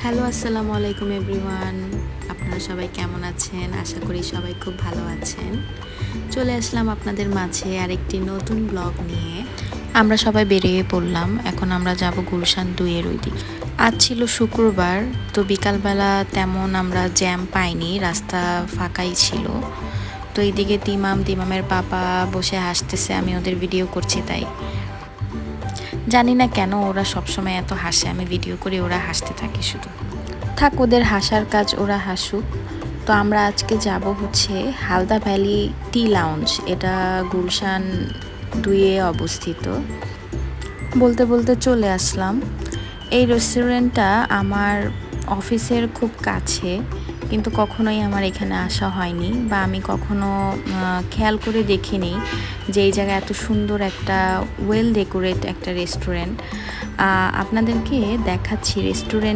Hello, আসসালামু আলাইকুম everyone. আপনারা সবাই কেমন আছেন? আশা করি সবাই খুব ভালো আছেন। চলে আসলাম আপনাদের মাঝে আরেকটি নতুন ব্লগ নিয়ে। আমরা সবাই বেরিয়ে পড়লাম। এখন আমরা যাব গুলশান ২ এর ওই দিকে। আজ ছিল শুক্রবার, তো বিকালবেলা তেমন আমরা জ্যাম পাইনি, রাস্তা ফাঁকাই ছিল। তো এইদিকে দিমামের পাপা বসে হাসতেছে, আমি ওদের ভিডিও করছি তাই। জানি না কেন ওরা সবসময় এত হাসে, আমি ভিডিও করি ওরা হাসতে থাকে শুধু। থাক, ওদের হাসার কাজ, ওরা হাসুক। তো আমরা আজকে যাব হচ্ছে হালদা ভ্যালি টি লাউঞ্জ, এটা গুলশান ২-এ অবস্থিত। বলতে বলতে চলে আসলাম। এই রেস্টুরেন্টটা আমার অফিসের খুব কাছে, কিন্তু কখনোই আমার এখানে আসা হয়নি বা আমি কখনো খেয়াল করে দেখিনি যে এই জায়গায় এত সুন্দর একটা ওয়েল ডেকোরেট একটা রেস্টুরেন্ট। আপনাদেরকে দেখাচ্ছি রেস্টুরেন্ট